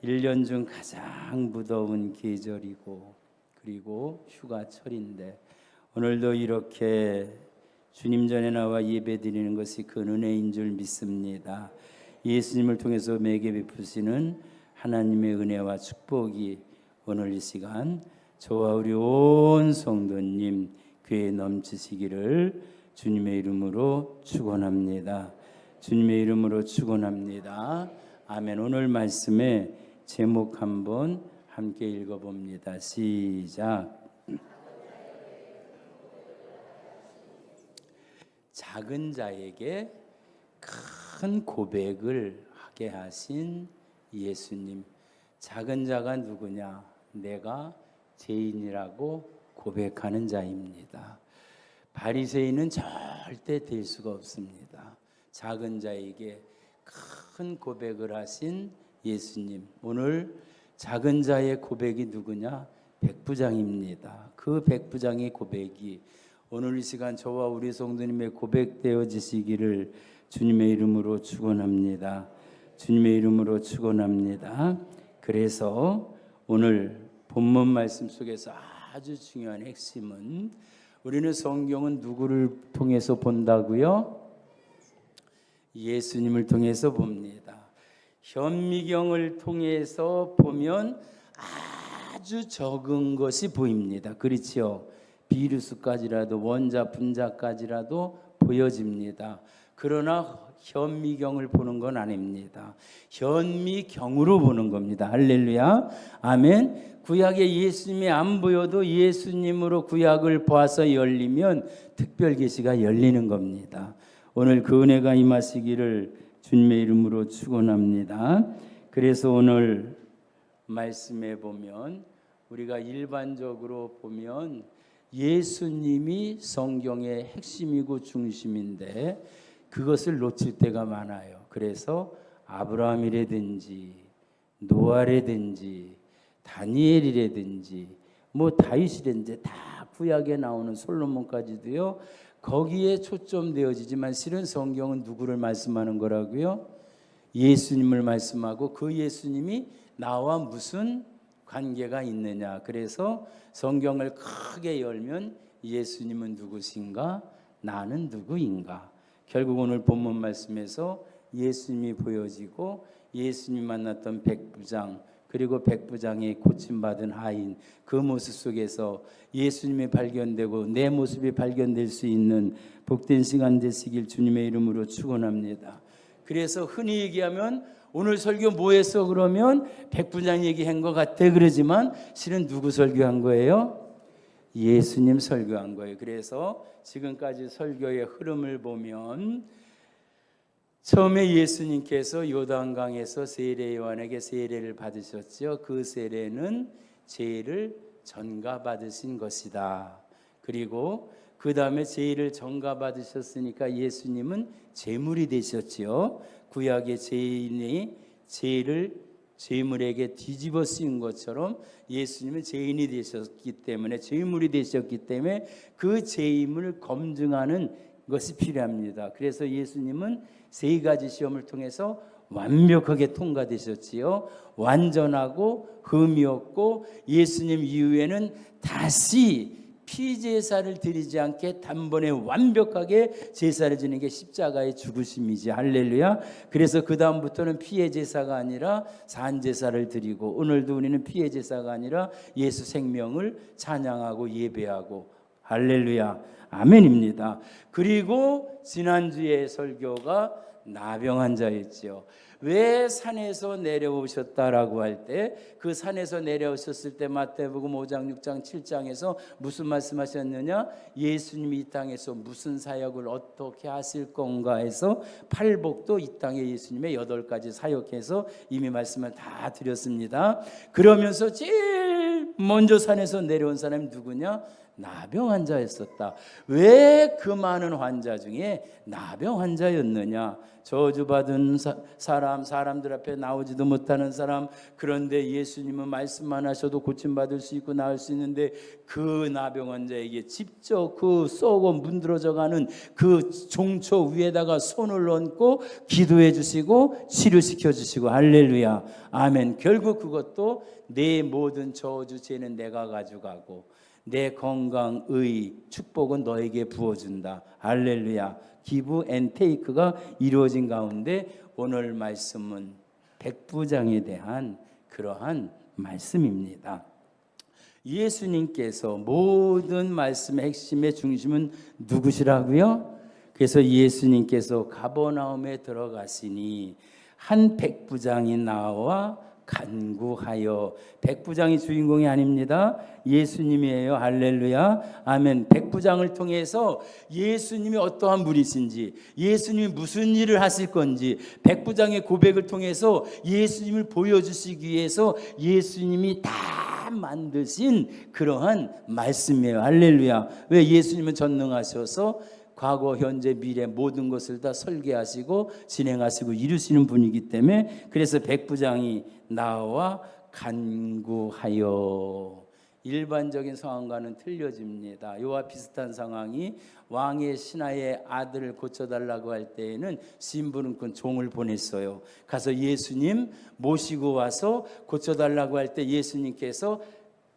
1년 중 가장 무더운 계절이고 그리고 휴가철인데 오늘도 이렇게 주님 전에 나와 예배드리는 것이 그 은혜인 줄 믿습니다. 예수님을 통해서 매개 베푸시는 하나님의 은혜와 축복이 오늘 이 시간 저와 우리 온 성도님 교회에 넘치시기를 주님의 이름으로 축원합니다. 주님의 이름으로 축원합니다. 아멘. 오늘 말씀의 제목 한번 함께 읽어봅니다. 시작. 작은 자에게 큰 고백을 하게 하신 예수님. 작은 자가 누구냐? 내가 죄인이라고 고백하는 자입니다. 바리새인은 절대 될 수가 없습니다. 작은 자에게 큰 고백을 하신 예수님. 오늘 작은 자의 고백이 누구냐? 백부장입니다. 그 백부장의 고백이 오늘 이 시간 저와 우리 성도님의 고백되어지시기를 주님의 이름으로 축원합니다. 주님의 이름으로 축원합니다. 그래서 오늘 본문 말씀 속에서 아주 중요한 핵심은 우리는 성경은 누구를 통해서 본다고요? 예수님을 통해서 봅니다. 현미경을 통해서 보면 아주 적은 것이 보입니다. 그렇지요? 비루수까지라도 원자 분자까지라도 보여집니다. 그러나 현미경을 보는 건 아닙니다. 현미경으로 보는 겁니다. 할렐루야. 아멘. 구약에 예수님이 안 보여도 예수님으로 구약을 봐서 열리면 특별 계시가 열리는 겁니다. 오늘 그 은혜가 임하시기를 주님의 이름으로 축원합니다. 그래서 오늘 말씀에 보면 우리가 일반적으로 보면 예수님이 성경의 핵심이고 중심인데 그것을 놓칠 때가 많아요. 그래서 아브라함이라든지 노아라든지 다니엘이라든지 다윗이라든지 다 구약에 나오는 솔로몬까지도요. 거기에 초점되어지지만 실은 성경은 누구를 말씀하는 거라고요? 예수님을 말씀하고 그 예수님이 나와 무슨 관계가 있느냐. 그래서 성경을 크게 열면 예수님은 누구신가? 나는 누구인가? 결국 오늘 본문 말씀에서 예수님이 보여지고 예수님 만났던 백부장 그리고 백부장이 고침받은 하인 그 모습 속에서 예수님이 발견되고 내 모습이 발견될 수 있는 복된 시간 되시길 주님의 이름으로 축원합니다. 그래서 흔히 얘기하면 오늘 설교 뭐 했어? 그러면 백부장 얘기한 것 같아 그러지만 실은 누구 설교한 거예요? 예수님 설교한 거예요. 그래서 지금까지 설교의 흐름을 보면 처음에 예수님께서 요단강에서 세례 요한에게 세례를 받으셨죠. 그 세례는 죄를 전가받으신 것이다. 그리고 그 다음에 죄를 전가받으셨으니까 예수님은 제물이 되셨죠. 구약의 죄인이 죄를 제물에게 뒤집어 쓰인 것처럼 예수님은 죄인이 되셨기 때문에 제물이 되셨기 때문에 그 죄임을 검증하는 것이 필요합니다. 그래서 예수님은 세 가지 시험을 통해서 완벽하게 통과되셨지요. 완전하고 흠이 없고 예수님 이후에는 다시 피제사를 드리지 않게 단번에 완벽하게 제사를 지는 게 십자가의 죽으심이지. 할렐루야. 그래서 그 다음부터는 피해 제사가 아니라 산 제사를 드리고 오늘도 우리는 피해 제사가 아니라 예수 생명을 찬양하고 예배하고 할렐루야. 아멘입니다. 그리고 지난주에 설교가 나병 환자였지요. 왜 산에서 내려오셨다라고 할 때 그 산에서 내려오셨을 때 마태복음 5장 6장 7장에서 무슨 말씀하셨느냐? 예수님이 이 땅에서 무슨 사역을 어떻게 하실 건가 해서 팔복도 이 땅에 예수님의 8가지 사역해서 이미 말씀을 다 드렸습니다. 그러면서 제일 먼저 산에서 내려온 사람이 누구냐? 나병 환자였었다. 왜 그 많은 환자 중에 나병 환자였느냐? 저주받은 사람들 앞에 나오지도 못하는 사람, 그런데 예수님은 말씀만 하셔도 고침받을 수 있고 나을 수 있는데 그 나병 환자에게 직접 그 썩어 문드러져가는 그 종초 위에다가 손을 얹고 기도해 주시고 치료시켜 주시고, 할렐루야, 아멘. 결국 그것도 내 모든 저주 죄는 내가 가져가고 내 건강, 의, 축복은 너에게 부어준다. 할렐루야. 기브 앤 테이크가 이루어진 가운데 오늘 말씀은 백부장에 대한 그러한 말씀입니다. 예수님께서 모든 말씀의 핵심의 중심은 누구시라고요? 그래서 예수님께서 가버나움에 들어가시니 한 백부장이 나와 간구하여, 백부장이 주인공이 아닙니다. 예수님이에요. 할렐루야, 아멘. 백부장을 통해서 예수님이 어떠한 분이신지, 예수님이 무슨 일을 하실 건지, 백부장의 고백을 통해서 예수님을 보여주시기 위해서 예수님이 다 만드신 그러한 말씀이에요. 할렐루야. 왜? 예수님은 전능하셔서 과거, 현재, 미래 모든 것을 다 설계하시고 진행하시고 이루시는 분이기 때문에, 그래서 백부장이 나와 간구하여, 일반적인 상황과는 틀려집니다. 이와 비슷한 상황이 왕의 신하의 아들을 고쳐달라고 할 때에는 신부는 그 종을 보냈어요. 가서 예수님 모시고 와서 고쳐달라고 할 때 예수님께서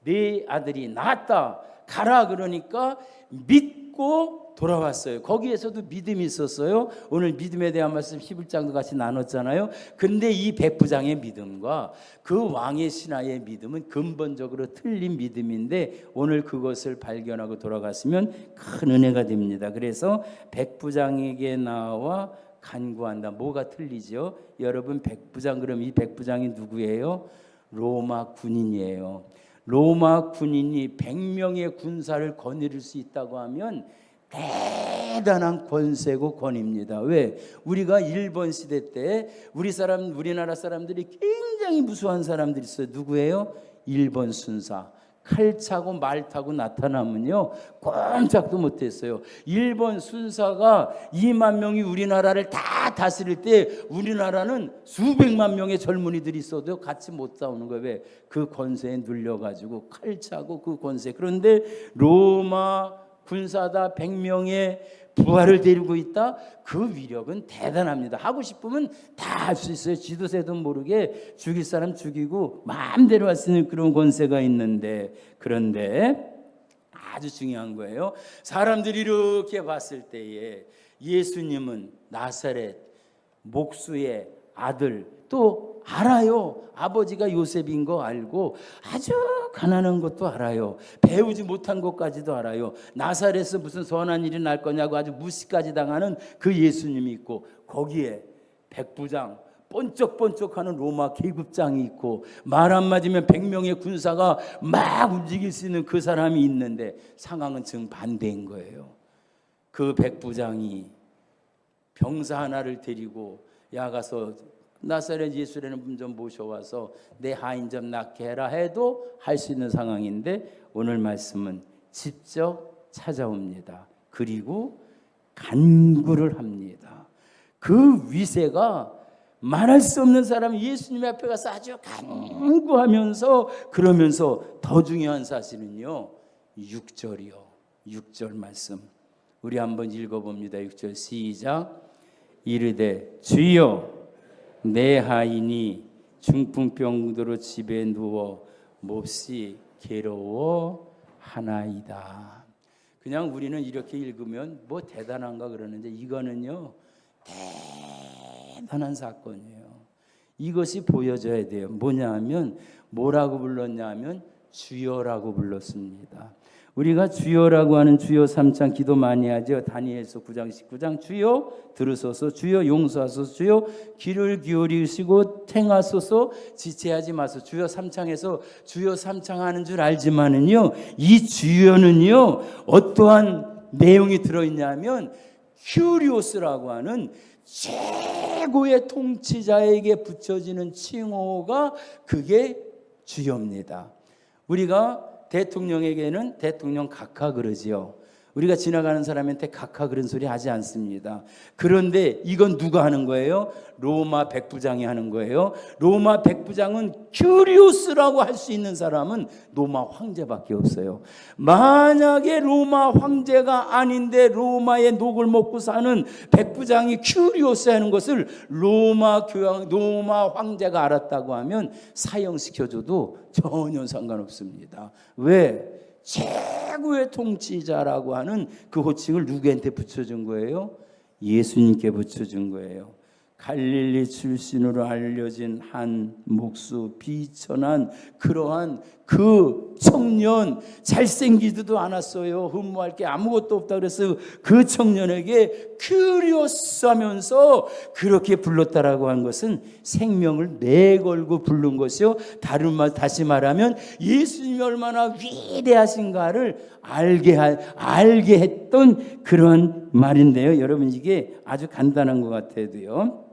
네 아들이 나았다, 가라 그러니까 믿고 돌아왔어요. 거기에서도 믿음이 있었어요. 오늘 믿음에 대한 말씀 11장도 같이 나눴잖아요. 근데 이 백부장의 믿음과 그 왕의 신하의 믿음은 근본적으로 틀린 믿음인데 오늘 그것을 발견하고 돌아갔으면 큰 은혜가 됩니다. 그래서 백부장에게 나와 간구한다. 뭐가 틀리죠? 여러분, 백부장, 그럼 이 백부장이 누구예요? 로마 군인이에요. 로마 군인이 100명의 군사를 거느릴 수 있다고 하면 대단한 권세고 권위입니다. 왜? 우리가 일본 시대 때 우리나라 사람들이 굉장히 무수한 사람들이 있어요. 누구예요? 일본 순사. 칼 차고 말 타고 나타나면요 꼼짝도 못했어요. 일본 순사가 2만 명이 우리나라를 다 다스릴 때 우리나라는 수백만 명의 젊은이들이 있어도 같이 못 싸우는 거예요. 왜? 그 권세에 눌려가지고 칼 차고 그 권세. 그런데 로마 군사다 100명의 부하를 데리고 있다. 그 위력은 대단합니다. 하고 싶으면 다 할 수 있어요. 지도새도 모르게 죽일 사람 죽이고 마음대로 할 수 있는 그런 권세가 있는데, 그런데 아주 중요한 거예요. 사람들이 이렇게 봤을 때에 예수님은 나사렛 목수의 아들, 또 알아요. 아버지가 요셉인 거 알고 아주 가난한 것도 알아요. 배우지 못한 것까지도 알아요. 나사렛에서 무슨 선한 일이 날 거냐고 아주 무시까지 당하는 그 예수님이 있고, 거기에 백부장, 번쩍번쩍하는 로마 계급장이 있고, 말 안 맞으면 100명의 군사가 막 움직일 수 있는 그 사람이 있는데 상황은 정반대인 거예요. 그 백부장이 병사 하나를 데리고 야가서 나사렛 예수라는 분 좀 모셔와서 내 하인 좀 낫게 해라 해도 할 수 있는 상황인데, 오늘 말씀은 직접 찾아옵니다. 그리고 간구를 합니다. 그 위세가 말할 수 없는 사람이 예수님 앞에 가서 아주 간구하면서, 그러면서 더 중요한 사실은요 6절이요. 6절 말씀 우리 한번 읽어봅니다. 6절 시작. 이르되 주여 내 하인이 중풍병으로 집에 누워 몹시 괴로워하나이다. 그냥 우리는 이렇게 읽으면 뭐 대단한가 그러는데 이거는요 대단한 사건이에요. 이것이 보여져야 돼요. 뭐냐 하면 뭐라고 불렀냐 하면 주여라고 불렀습니다. 우리가 주여라고 하는 주여 3장 기도 많이 하죠. 다니엘서 9장 19장 주여 들으소서, 주여 용서하소서, 주여 귀를 기울이시고 행하소서, 지체하지 마소서. 주여 3창에서 주여 3창 하는 줄 알지만은요 이 주여는요 어떠한 내용이 들어있냐면 큐리오스라고 하는 최고의 통치자에게 붙여지는 칭호가 그게 주여입니다. 우리가 대통령에게는 대통령 각하 그러지요. 우리가 지나가는 사람한테 각하 그런 소리 하지 않습니다. 그런데 이건 누가 하는 거예요? 로마 백부장이 하는 거예요. 로마 백부장은 큐리오스라고 할 수 있는 사람은 로마 황제밖에 없어요. 만약에 로마 황제가 아닌데 로마의 녹을 먹고 사는 백부장이 큐리오스 하는 것을 로마 황제가 알았다고 하면 사형시켜줘도 전혀 상관없습니다. 왜? 최고의 통치자라고 하는 그 호칭을 누구한테 붙여준 거예요? 예수님께 붙여준 거예요. 갈릴리 출신으로 알려진 한 목수, 비천한 그러한 그 청년, 잘생기지도 않았어요. 흠모할 게 아무것도 없다 그래서 그 청년에게 큐리오스 하면서 그렇게 불렀다라고 한 것은 생명을 내걸고 부른 것이요, 다시 말하면 예수님이 얼마나 위대하신가를 알게 했던 그런 말인데요. 여러분, 이게 아주 간단한 것 같아도요,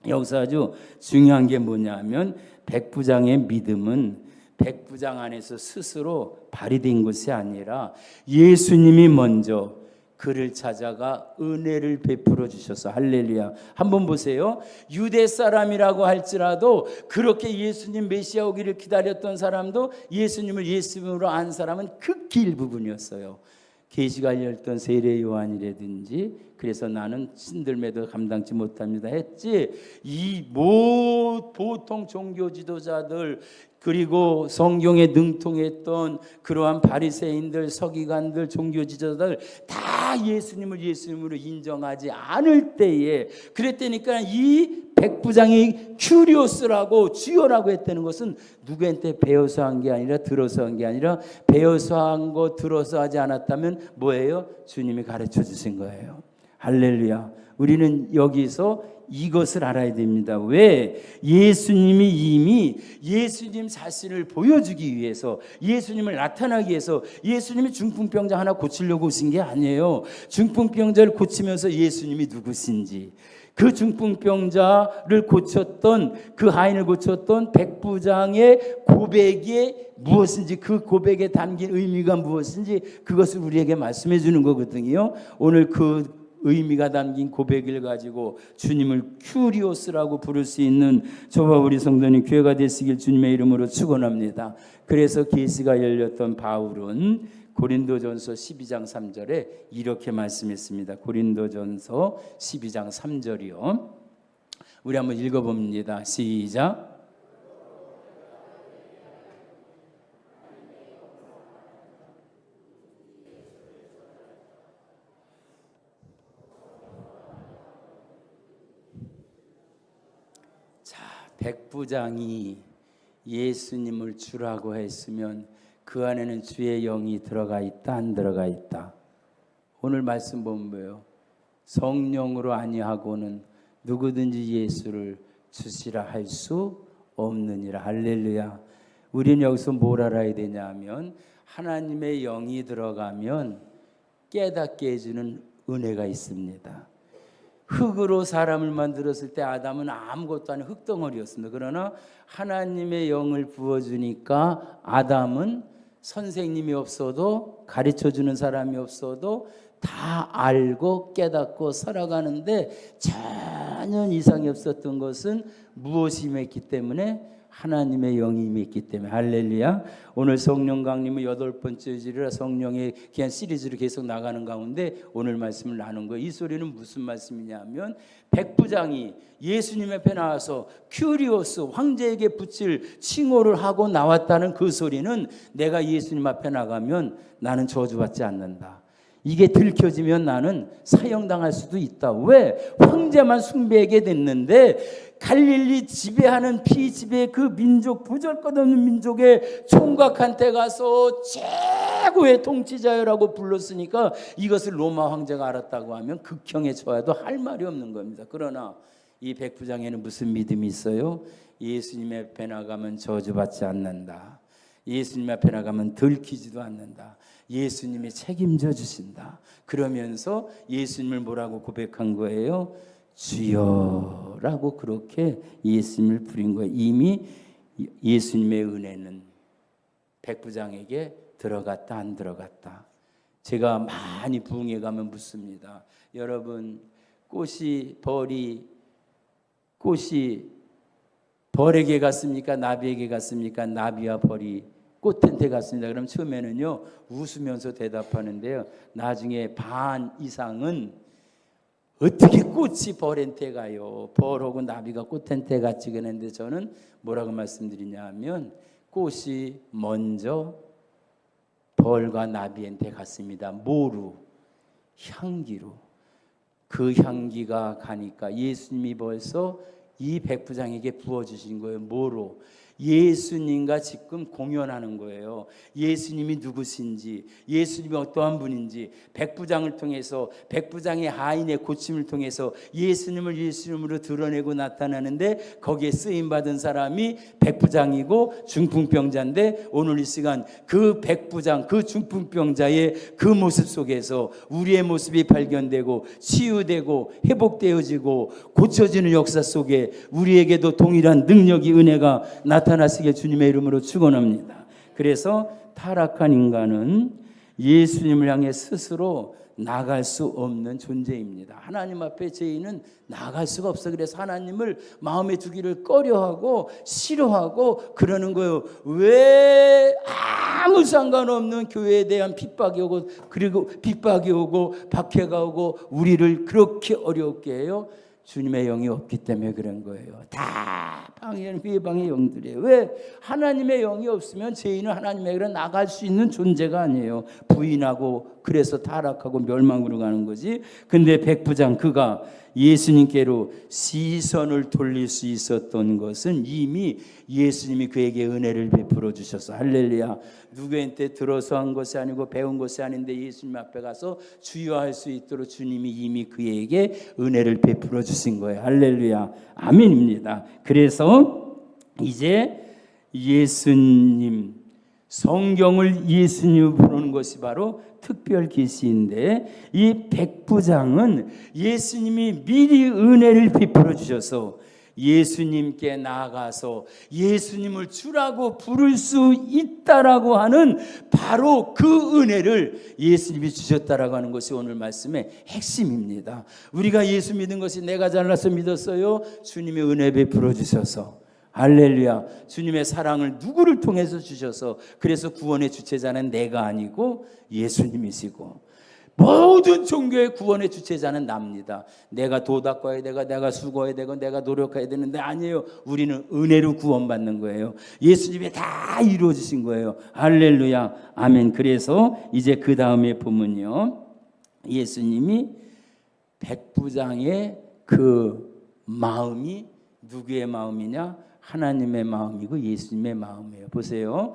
여기서 아주 중요한 게 뭐냐면 백부장의 믿음은 백부장 안에서 스스로 발휘된 것이 아니라 예수님이 먼저 그를 찾아가 은혜를 베풀어 주셔서, 할렐루야. 한번 보세요. 유대 사람이라고 할지라도 그렇게 예수님 메시아 오기를 기다렸던 사람도 예수님을 예수님으로 안 사람은 극히 일부분이었어요. 계시가 열던 세례 요한이라든지, 그래서 나는 신들매도 감당치 못합니다 했지, 이 보통 종교 지도자들, 그리고 성경에 능통했던 그러한 바리새인들, 서기관들, 종교 지도자들 다 예수님을 예수님으로 인정하지 않을 때에, 그랬다니까 이 백부장이 큐리오스라고 주여라고 했다는 것은 누구한테 배워서 한 게 아니라 들어서 한 게 아니라, 배워서 한 거 들어서 하지 않았다면 뭐예요? 주님이 가르쳐 주신 거예요. 할렐루야. 우리는 여기서 이것을 알아야 됩니다. 왜? 예수님이 이미 예수님 자신을 보여주기 위해서, 예수님을 나타나기 위해서 예수님이 중풍병자 하나 고치려고 오신 게 아니에요. 중풍병자를 고치면서 예수님이 누구신지, 그 중풍병자를 고쳤던, 그 하인을 고쳤던 백부장의 고백이 무엇인지, 그 고백에 담긴 의미가 무엇인지 그것을 우리에게 말씀해 주는 거거든요. 오늘 그 의미가 담긴 고백을 가지고 주님을 큐리오스라고 부를 수 있는 저와 우리 성도님 교회가 되시길 주님의 이름으로 축원합니다. 그래서 계시가 열렸던 바울은 고린도전서 12장 3절에 이렇게 말씀했습니다. 고린도전서 12장 3절이요. 우리 한번 읽어봅니다. 시작. 백부장이 예수님을 주라고 했으면 그 안에는 주의 영이 들어가 있다, 안 들어가 있다? 오늘 말씀 보면 뭐예요? 성령으로 아니하고는 누구든지 예수를 주시라 할 수 없느니라. 할렐루야. 우리는 여기서 뭘 알아야 되냐면, 하나님의 영이 들어가면 깨닫게 해주는 은혜가 있습니다. 흙으로 사람을 만들었을 때 아담은 아무것도 아닌 흙덩어리였습니다. 그러나 하나님의 영을 부어주니까 아담은 선생님이 없어도, 가르쳐주는 사람이 없어도 다 알고 깨닫고 살아가는데 전혀 이상이 없었던 것은 무엇이 임했기 때문에? 하나님의 영이 임했기 때문에. 할렐루야. 오늘 성령 강림은 8번째 주일이라 성령의 그냥 시리즈로 계속 나가는 가운데 오늘 말씀을 나눈 거예요. 이 소리는 무슨 말씀이냐면, 백부장이 예수님 앞에 나와서 큐리오스 황제에게 붙일 칭호를 하고 나왔다는 그 소리는, 내가 예수님 앞에 나가면 나는 저주받지 않는다, 이게 들켜지면 나는 사형당할 수도 있다. 왜? 황제만 숭배하게 됐는데 갈릴리 지배하는 피지배 그 민족, 보잘것없는 민족의 총각한테 가서 최고의 통치자여라고 불렀으니까 이것을 로마 황제가 알았다고 하면 극형에 처해도 할 말이 없는 겁니다. 그러나 이 백부장에는 무슨 믿음이 있어요? 예수님 앞에 나가면 저주받지 않는다, 예수님 앞에 나가면 들키지도 않는다, 예수님이 책임져 주신다. 그러면서 예수님을 뭐라고 고백한 거예요? 주여라고 그렇게 예수님을 부린 거예요. 이미 예수님의 은혜는 백부장에게 들어갔다 안 들어갔다. 제가 많이 부흥회 가면 묻습니다. 여러분, 꽃이 벌에게 갔습니까? 나비에게 갔습니까? 나비와 벌이 꽃한테 갔습니다. 그럼 처음에는요 웃으면서 대답하는데요, 나중에 반 이상은 어떻게 꽃이 벌한테 가요? 벌하고 나비가 꽃한테 갔지. 그랬는데 저는 뭐라고 말씀드리냐면 꽃이 먼저 벌과 나비한테 갔습니다. 뭐로? 향기로. 그 향기가 가니까 예수님이 벌써 이 백부장에게 부어주신 거예요. 뭐로? 예수님과 지금 공연하는 거예요. 예수님이 누구신지, 예수님이 어떠한 분인지, 백부장을 통해서, 백부장의 하인의 고침을 통해서 예수님을 예수님으로 드러내고 나타나는데, 거기에 쓰임받은 사람이 백부장이고 중풍병자인데, 오늘 이 시간 그 백부장, 그 중풍병자의 그 모습 속에서 우리의 모습이 발견되고 치유되고 회복되어지고 고쳐지는 역사 속에 우리에게도 동일한 능력이, 은혜가 나타나시길 주님의 이름으로 축원합니다. 그래서 타락한 인간은 예수님을 향해 스스로 나갈 수 없는 존재입니다. 하나님 앞에 죄인은 나갈 수가 없어. 그래서 하나님을 마음에 두기를 꺼려하고 싫어하고 그러는 거예요. 왜 아무 상관없는 교회에 대한 핍박이 오고, 그리고 핍박이 오고 박해가 오고 우리를 그렇게 어렵게 해요? 주님의 영이 없기 때문에 그런 거예요. 다 방해는 회방의 영들이에요. 왜? 하나님의 영이 없으면 죄인은 하나님에게로 나갈 수 있는 존재가 아니에요. 부인하고 그래서 타락하고 멸망으로 가는 거지. 근데 백부장 그가 예수님께로 시선을 돌릴 수 있었던 것은 이미 예수님이 그에게 은혜를 베풀어 주셔서, 할렐루야. 누구한테 들어서 한 것이 아니고 배운 것이 아닌데 예수님 앞에 가서 주여할 수 있도록 주님이 이미 그에게 은혜를 베풀어 주신 거예요. 할렐루야. 아멘입니다. 그래서 이제 예수님, 성경을 예수님을 부르는 것이 바로 특별 계시인데, 이 백부장은 예수님이 미리 은혜를 베풀어 주셔서 예수님께 나아가서 예수님을 주라고 부를 수 있다라고 하는 바로 그 은혜를 예수님이 주셨다라고 하는 것이 오늘 말씀의 핵심입니다. 우리가 예수 믿은 것이 내가 잘나서 믿었어요? 주님의 은혜 베풀어 주셔서, 할렐루야. 주님의 사랑을 누구를 통해서 주셔서, 그래서 구원의 주체자는 내가 아니고 예수님이시고, 모든 종교의 구원의 주체자는 납니다. 내가 도 닦아야 되고 내가 수고해야 되고 내가 노력해야 되는데 아니에요. 우리는 은혜로 구원받는 거예요. 예수님이 다 이루어지신 거예요. 할렐루야. 아멘. 그래서 이제 그 다음에 보면요, 예수님이 백부장의 그 마음이 누구의 마음이냐? 하나님의 마음이고 예수님의 마음이에요. 보세요.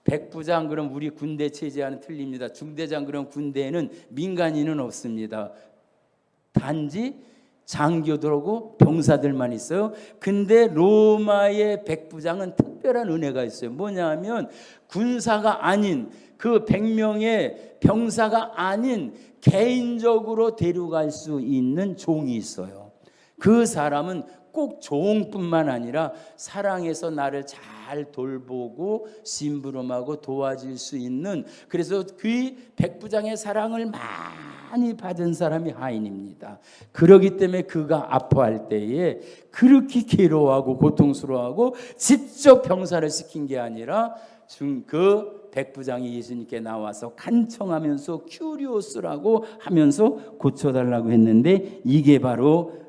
백부장 그럼 우리 군대 체제와는 틀립니다. 중대장 그럼 군대에는 민간인은 없습니다. 단지 장교들하고 병사들만 있어요. 근데 로마의 백부장은 특별한 은혜가 있어요. 뭐냐 하면 군사가 아닌, 그 100명의 병사가 아닌 개인적으로 데려갈 수 있는 종이 있어요. 그 사람은 꼭 종뿐만 아니라 사랑해서 나를 잘 돌보고 심부름하고 도와줄 수 있는, 그래서 그 백부장의 사랑을 많이 받은 사람이 하인입니다. 그렇기 때문에 그가 아파할 때에 그렇게 괴로워하고 고통스러워하고 직접 병사를 시킨 게 아니라 그 백부장이 예수님께 나와서 간청하면서 큐리오스라고 하면서 고쳐달라고 했는데, 이게 바로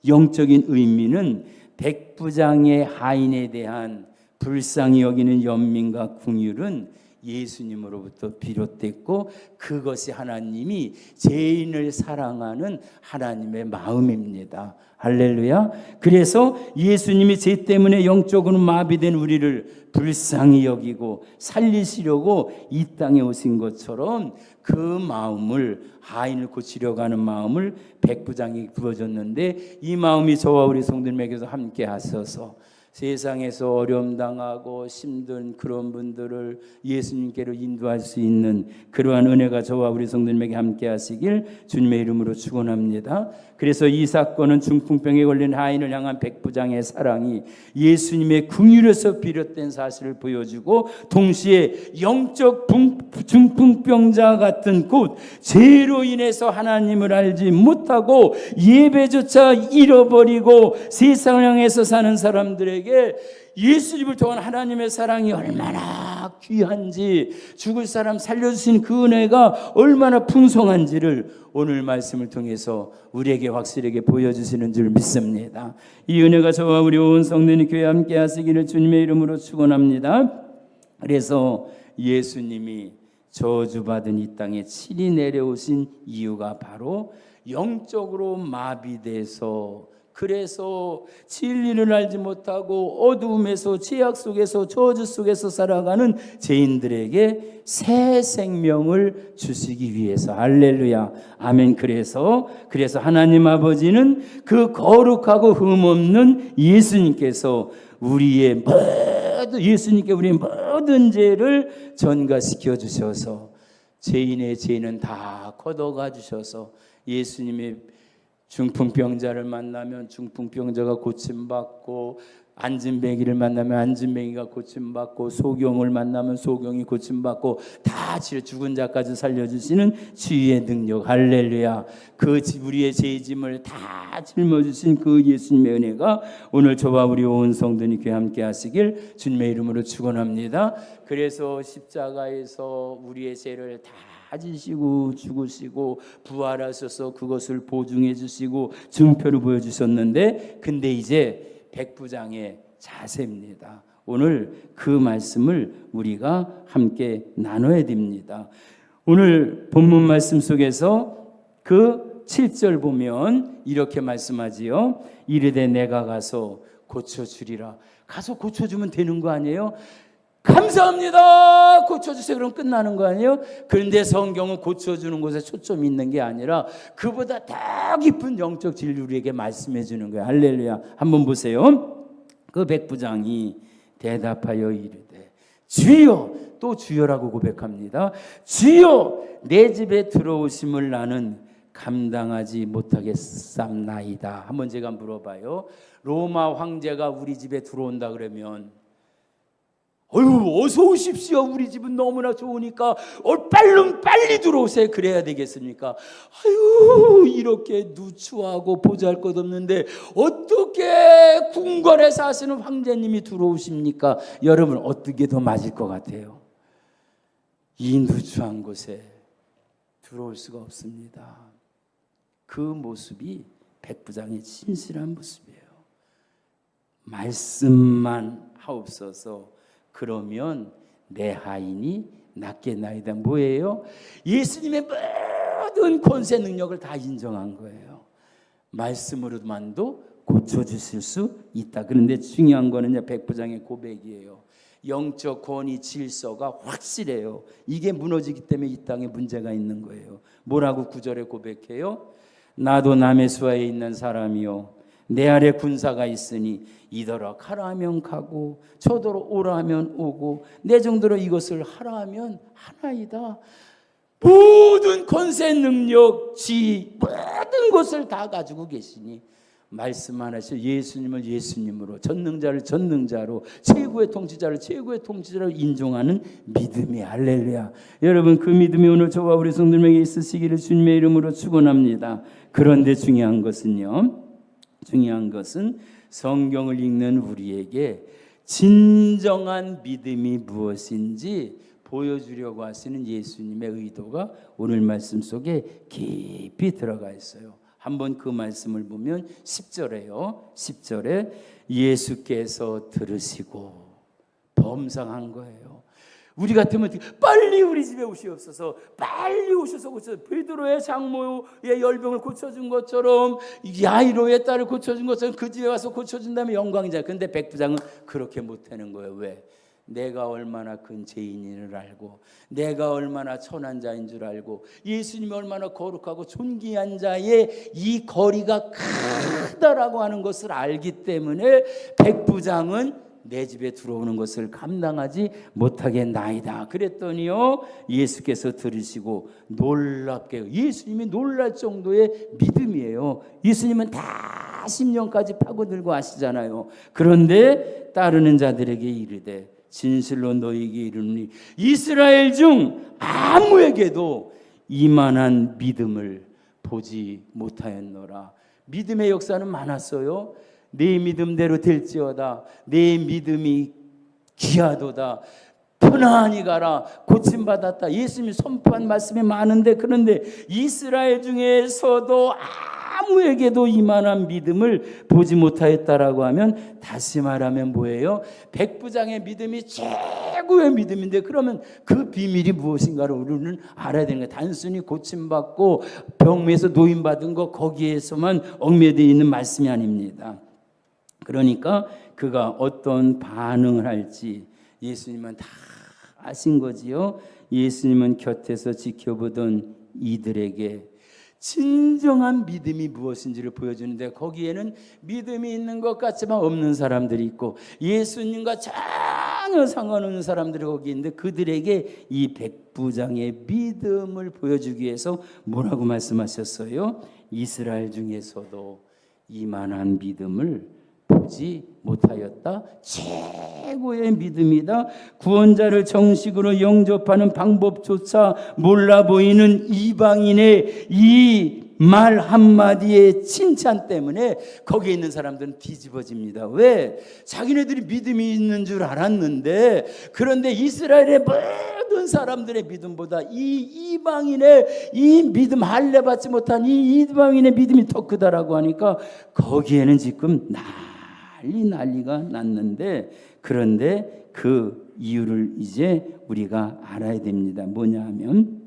영적인 의미는 백부장의 하인에 대한 불쌍히 여기는 연민과 긍휼은 예수님으로부터 비롯됐고, 그것이 하나님이 죄인을 사랑하는 하나님의 마음입니다. 할렐루야. 그래서 예수님이 죄 때문에 영적으로 마비된 우리를 불쌍히 여기고 살리시려고 이 땅에 오신 것처럼 그 마음을, 하인을 고치려고 하는 마음을 백부장이 부어줬는데, 이 마음이 저와 우리 성도님에게도 함께 하셔서 세상에서 어려움 당하고 힘든 그런 분들을 예수님께로 인도할 수 있는 그러한 은혜가 저와 우리 성도님에게 함께 하시길 주님의 이름으로 축원합니다. 그래서 이 사건은 중풍병에 걸린 하인을 향한 백부장의 사랑이 예수님의 긍휼에서 비롯된 사실을 보여주고, 동시에 영적 중풍병자 같은 곧 죄로 인해서 하나님을 알지 못하고 예배조차 잃어버리고 세상을 향해서 사는 사람들에게 예수님을 통한 하나님의 사랑이 얼마나 귀한지, 죽을 사람 살려주신 그 은혜가 얼마나 풍성한지를 오늘 말씀을 통해서 우리에게 확실하게 보여주시는 줄 믿습니다. 이 은혜가 저와 우리 온 성도님 교회 함께 하시기를 주님의 이름으로 축원합니다. 그래서 예수님이 저주받은 이 땅에 친히 내려오신 이유가 바로 영적으로 마비돼서, 그래서 진리를 알지 못하고 어두움에서 죄악 속에서 저주 속에서 살아가는 죄인들에게 새 생명을 주시기 위해서. 할렐루야, 아멘. 그래서 하나님 아버지는 그 거룩하고 흠없는 예수님께서 예수님께 우리의 모든 죄를 전가시켜 주셔서 죄인의 죄는 다 걷어가 주셔서, 예수님의 중풍병자를 만나면 중풍병자가 고침받고, 안진뱅이를 만나면 안진뱅이가 고침받고, 소경을 만나면 소경이 고침받고, 다 죽은 자까지 살려주시는 치유의 능력. 할렐루야. 그 우리의 죄짐을 다 짊어주신 그 예수님의 은혜가 오늘 저와 우리 온 성도님께 함께 하시길 주님의 이름으로 축원합니다. 그래서 십자가에서 우리의 죄를 다 지시고 죽으시고 부활하셔서 그것을 보증해 주시고 증표를 보여주셨는데, 근데 이제 백부장의 자세입니다. 오늘 그 말씀을 우리가 함께 나눠야 됩니다. 오늘 본문 말씀 속에서 그 7절 보면 이렇게 말씀하지요. 이르되 내가 가서 고쳐주리라. 가서 고쳐주면 되는 거 아니에요? 감사합니다, 고쳐주세요, 그럼 끝나는 거 아니에요? 그런데 성경은 고쳐주는 곳에 초점이 있는 게 아니라 그보다 더 깊은 영적 진리를 우리에게 말씀해 주는 거예요. 할렐루야. 한번 보세요. 그 백부장이 대답하여 이르되 주여, 또 주여라고 고백합니다. 주여, 내 집에 들어오심을 나는 감당하지 못하겠사옵나이다. 한번 제가 물어봐요. 로마 황제가 우리 집에 들어온다 그러면 어서 오십시오, 우리 집은 너무나 좋으니까 빨리 들어오세요, 그래야 되겠습니까? 이렇게 누추하고 보잘것없는데 어떻게 궁궐에 사시는 황제님이 들어오십니까? 여러분, 어떻게 더 맞을 것 같아요? 이 누추한 곳에 들어올 수가 없습니다. 그 모습이 백부장의 진실한 모습이에요. 말씀만 하옵소서, 그러면 내 하인이 낫겠나이다. 뭐예요? 예수님의 모든 권세 능력을 다 인정한 거예요. 말씀으로만도 고쳐주실 수 있다. 그런데 중요한 거는 백부장의 고백이에요. 영적 권위 질서가 확실해요. 이게 무너지기 때문에 이 땅에 문제가 있는 거예요. 뭐라고 9절에 고백해요? 나도 남의 수하에 있는 사람이요, 내 아래 군사가 있으니 이더러 가라 하면 가고 저더러 오라 하면 오고 내 정도로 이것을 하라 하면 하나이다. 모든 권세 능력 모든 것을 다 가지고 계시니 말씀 하나씩 예수님을 예수님으로, 전능자를 전능자로, 최고의 통치자를 최고의 통치자로 인정하는 믿음이. 할렐루야. 여러분, 그 믿음이 오늘 저와 우리 성도님에게 있으시기를 주님의 이름으로 축원합니다. 그런데 중요한 것은 성경을 읽는 우리에게 진정한 믿음이 무엇인지 보여주려고 하시는 예수님의 의도가 오늘 말씀 속에 깊이 들어가 있어요. 한번 그 말씀을 보면 10절에 예수께서 들으시고 범상한 거예요. 우리 같으면 빨리 우리 집에 오시옵소서, 빨리 오셔서 고쳐서, 베드로의 장모의 열병을 고쳐준 것처럼, 야이로의 딸을 고쳐준 것처럼 그 집에 와서 고쳐준다면 영광이잖아요. 그런데 백부장은 그렇게 못하는 거예요. 왜? 내가 얼마나 큰 죄인인 줄 알고, 내가 얼마나 천한 자인 줄 알고, 예수님이 얼마나 거룩하고 존귀한 자의 이 거리가 크다라고 하는 것을 알기 때문에 백부장은 내 집에 들어오는 것을 감당하지 못하겠나이다. 그랬더니요, 예수께서 들으시고 놀랍게, 예수님이 놀랄 정도의 믿음이에요. 예수님은 다 심령까지 파고들고 아시잖아요. 그런데 따르는 자들에게 이르되 진실로 너희에게 이르노니 이스라엘 중 아무에게도 이만한 믿음을 보지 못하였노라. 믿음의 역사는 많았어요. 내 믿음대로 될지어다. 내 믿음이 귀하도다. 편안히 가라. 고침받았다. 예수님이 선포한 말씀이 많은데, 그런데 이스라엘 중에서도 아무에게도 이만한 믿음을 보지 못하였다라고 하면, 다시 말하면 뭐예요? 백부장의 믿음이 최고의 믿음인데, 그러면 그 비밀이 무엇인가를 우리는 알아야 되는 거예요. 단순히 고침받고 병에서 노인받은 거, 거기에서만 얽매여 있는 말씀이 아닙니다. 그러니까 그가 어떤 반응을 할지 예수님은 다 아신 거지요. 예수님은 곁에서 지켜보던 이들에게 진정한 믿음이 무엇인지를 보여주는데, 거기에는 믿음이 있는 것 같지만 없는 사람들이 있고, 예수님과 전혀 상관없는 사람들이 거기 있는데, 그들에게 이 백부장의 믿음을 보여주기 위해서 뭐라고 말씀하셨어요? 이스라엘 중에서도 이만한 믿음을 보지 못하였다. 최고의 믿음이다. 구원자를 정식으로 영접하는 방법조차 몰라 보이는 이방인의 이 말 한마디의 칭찬 때문에 거기에 있는 사람들은 뒤집어집니다. 왜? 자기네들이 믿음이 있는 줄 알았는데, 그런데 이스라엘의 모든 사람들의 믿음보다 이 이방인의 이 믿음, 할례 받지 못한 이 이방인의 믿음이 더 크다라고 하니까 거기에는 지금 난리가 났는데, 그런데 그 이유를 이제 우리가 알아야 됩니다. 뭐냐 하면,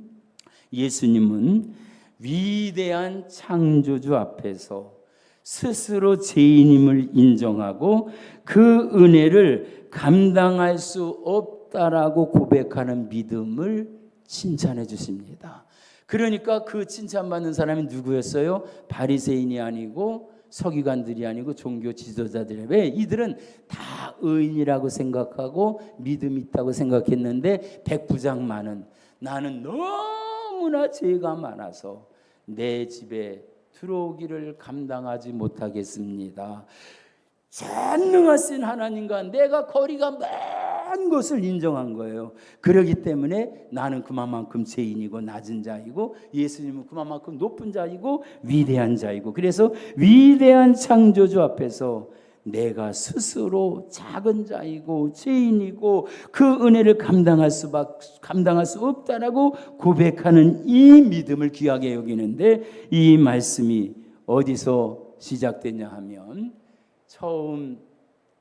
예수님은 위대한 창조주 앞에서 스스로 죄인임을 인정하고 그 은혜를 감당할 수 없다라고 고백하는 믿음을 칭찬해 주십니다. 그러니까 그 칭찬받는 사람이 누구였어요? 바리새인이 아니고 서기관들이 아니고 종교 지도자들이에요. 왜? 이들은 다 의인이라고 생각하고 믿음이 있다고 생각했는데, 백부장만은 나는 너무나 죄가 많아서 내 집에 들어오기를 감당하지 못하겠습니다. 전능하신 하나님과 내가 거리가 먼 것을 인정한 거예요. 그렇기 때문에 나는 그만큼 죄인이고 낮은 자이고, 예수님은 그만큼 높은 자이고 위대한 자이고, 그래서 위대한 창조주 앞에서 내가 스스로 작은 자이고 죄인이고 그 은혜를 감당할 수 없다라고 고백하는 이 믿음을 귀하게 여기는데, 이 말씀이 어디서 시작되냐 하면, 처음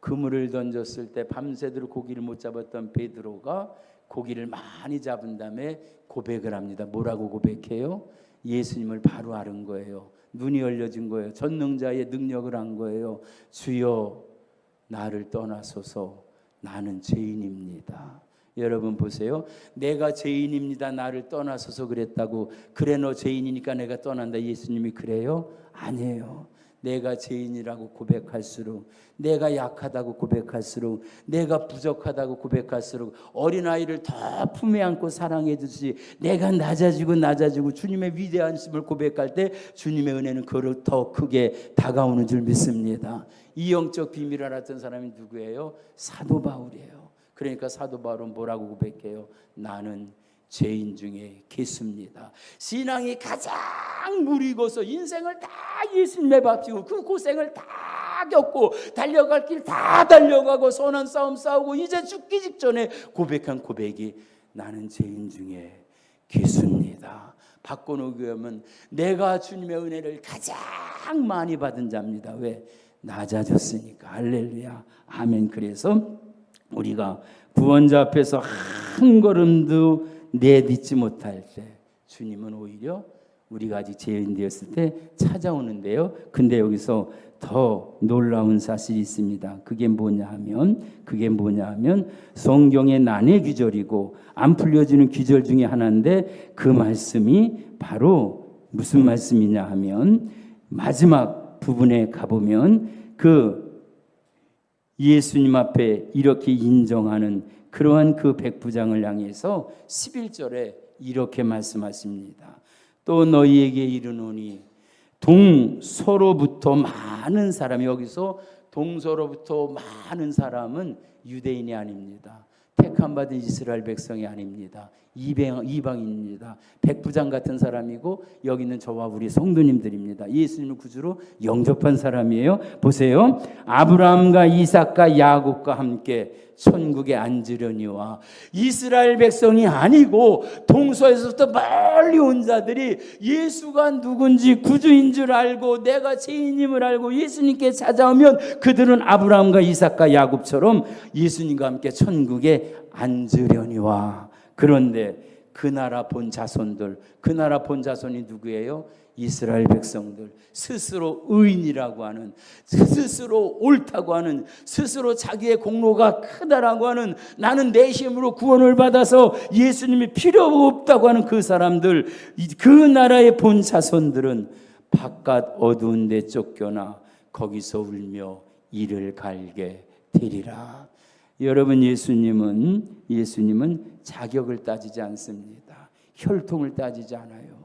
그물을 던졌을 때 밤새도록 고기를 못 잡았던 베드로가 고기를 많이 잡은 다음에 고백을 합니다. 뭐라고 고백해요? 예수님을 바로 알은 거예요. 눈이 열려진 거예요. 전능자의 능력을 한 거예요. 주여, 나를 떠나소서, 나는 죄인입니다. 여러분 보세요. 내가 죄인입니다, 나를 떠나소서 그랬다고, 그래 너 죄인이니까 내가 떠난다, 예수님이 그래요? 아니에요. 내가 죄인이라고 고백할수록, 내가 약하다고 고백할수록, 내가 부족하다고 고백할수록 어린아이를 더 품에 안고 사랑해 주듯이 내가 낮아지고 주님의 위대하심을 고백할 때 주님의 은혜는 그를 더 크게 다가오는 줄 믿습니다. 이 영적 비밀을 알았던 사람이 누구예요? 사도 바울이에요. 그러니까 사도 바울은 뭐라고 고백해요? 나는 죄인 중에 개수입니다. 신앙이 가장 무리고서 인생을 다 예수님에 바치고 그 고생을 다 겪고 달려갈 길 다 달려가고 선한 싸움 싸우고 이제 죽기 직전에 고백한 고백이 나는 죄인 중에 개수입니다. 바꿔놓기 하면 내가 주님의 은혜를 가장 많이 받은 자입니다. 왜? 낮아졌으니까. 할렐루야, 아멘. 그래서 우리가 구원자 앞에서 한 걸음도 내딛지 못할 때 주님은 오히려 우리가 아직 죄인 되었을 때 찾아오는데요. 근데 여기서 더 놀라운 사실이 있습니다. 그게 뭐냐 하면 성경의 난의 귀절이고 안 풀려지는 귀절 중에 하나인데 그 말씀이 바로 무슨 말씀이냐 하면 마지막 부분에 가보면 그 예수님 앞에 이렇게 인정하는 그러한 그 백부장을 향해서 11절에 이렇게 말씀하십니다. 또 너희에게 이르노니 동서로부터 많은 사람이, 여기서 동서로부터 많은 사람은 유대인이 아닙니다. 택함 받은 이스라엘 백성이 아닙니다. 이방인입니다. 백부장 같은 사람이고 여기 있는 저와 우리 성도님들입니다. 예수님을 구주로 영접한 사람이에요. 보세요. 아브라함과 이삭과 야곱과 함께 천국에 앉으려니와, 이스라엘 백성이 아니고 동서에서부터 멀리 온 자들이 예수가 누군지 구주인 줄 알고 내가 죄인임을 알고 예수님께 찾아오면 그들은 아브라함과 이삭과 야곱처럼 예수님과 함께 천국에 앉으려니와. 그런데 그 나라 본 자손이 누구예요? 이스라엘 백성들. 스스로 의인이라고 하는, 스스로 옳다고 하는, 스스로 자기의 공로가 크다라고 하는, 나는 내 힘으로 구원을 받아서 예수님이 필요 없다고 하는 그 사람들, 그 나라의 본 자손들은 바깥 어두운 데 쫓겨나 거기서 울며 이를 갈게 되리라. 여러분, 예수님은 자격을 따지지 않습니다. 혈통을 따지지 않아요.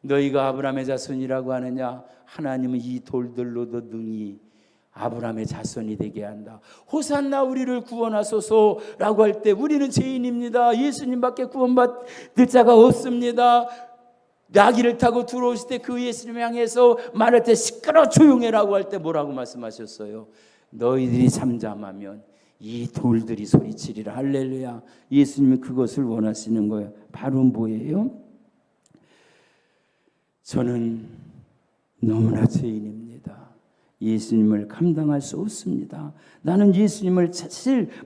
너희가 아브라함의 자손이라고 하느냐? 하나님은 이 돌들로도 능히 아브라함의 자손이 되게 한다. 호산나 우리를 구원하소서라고 할 때 우리는 죄인입니다. 예수님밖에 구원받을 자가 없습니다. 나귀를 타고 들어오실 때 그 예수님 향해서 말할 때 시끄러 조용해라고 할 때 뭐라고 말씀하셨어요? 너희들이 잠잠하면 이 돌들이 소리치리라. 할렐루야. 예수님이 그것을 원하시는 거예요. 바로 뭐예요? 저는 너무나 죄인입니다. 예수님을 감당할 수 없습니다. 나는 예수님을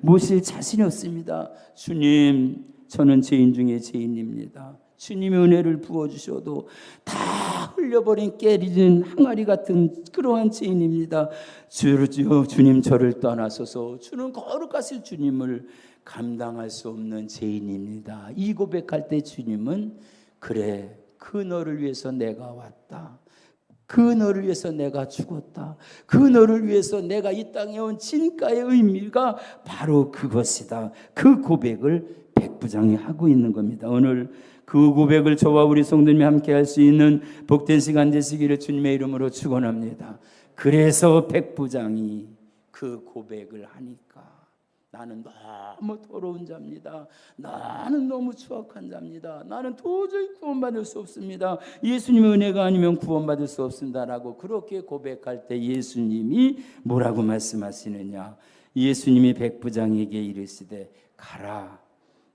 모실 자신이 없습니다. 주님, 저는 죄인 중에 죄인입니다. 주님의 은혜를 부어주셔도 다 흘려버린 깨리는 항아리 같은 그러한 죄인입니다. 주님, 저를 떠나소서. 주는 거룩하실 주님을 감당할 수 없는 죄인입니다. 이 고백할 때 주님은 그래, 그 너를 위해서 내가 왔다. 그 너를 위해서 내가 죽었다. 그 너를 위해서 내가 이 땅에 온 진가의 의미가 바로 그것이다. 그 고백을 백부장이 하고 있는 겁니다. 오늘 그 고백을 저와 우리 성도님이 함께 할 수 있는 복된 시간 되시기를 주님의 이름으로 축원합니다. 그래서 백부장이 그 고백을 하니까 나는 너무 더러운 자입니다. 나는 너무 추악한 자입니다. 나는 도저히 구원받을 수 없습니다. 예수님의 은혜가 아니면 구원받을 수 없습니다라고 그렇게 고백할 때 예수님이 뭐라고 말씀하시느냐? 예수님이 백부장에게 이르시되 가라,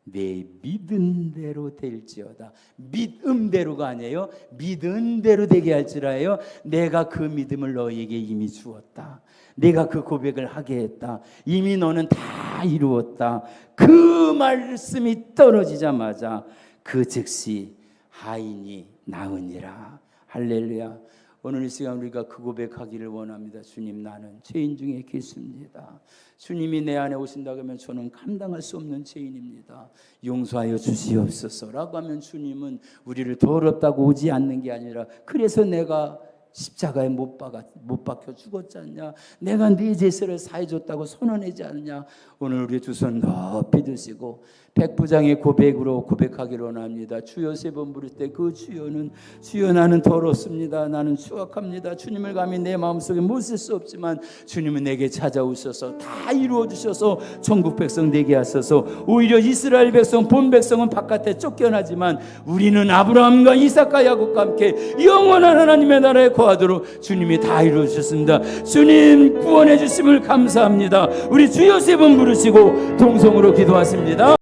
내 믿은 대로 될지어다. 믿음대로가 아니에요. 믿은 대로 되게 할지라요. 내가 그 믿음을 너에게 이미 주었다. 내가 그 고백을 하게 했다. 이미 너는 다 이루었다. 그 말씀이 떨어지자마자 그 즉시 하인이 나으니라. 할렐루야. 오늘 이 시간 우리가 그 고백하기를 원합니다. 주님, 나는 죄인 중에 계십니다. 주님이 내 안에 오신다고 하면 저는 감당할 수 없는 죄인입니다. 용서하여 주시옵소서라고 하면 주님은 우리를 더럽다고 오지 않는 게 아니라 그래서 내가 십자가에 못 박혀 죽었지 않냐? 내가 네 죄를 사해줬다고 선언하지 않냐? 오늘 우리 두 손 높이 드시고 백부장의 고백으로 고백하기를 원합니다. 주여 세 번 부를 때 그 주여는 주여 나는 더럽습니다. 나는 추악합니다. 주님을 감히 내 마음속에 못 쓸 수 없지만 주님은 내게 찾아오셔서 다 이루어 주셔서 천국 백성 되게 하셔서 오히려 이스라엘 백성 본 백성은 바깥에 쫓겨나지만 우리는 아브라함과 이삭과 야곱과 함께 영원한 하나님의 나라에 거하도록 주님이 다 이루어 주셨습니다. 주님 구원해 주심을 감사합니다. 우리 주여 세 번 부르시고 동성으로 기도하십니다.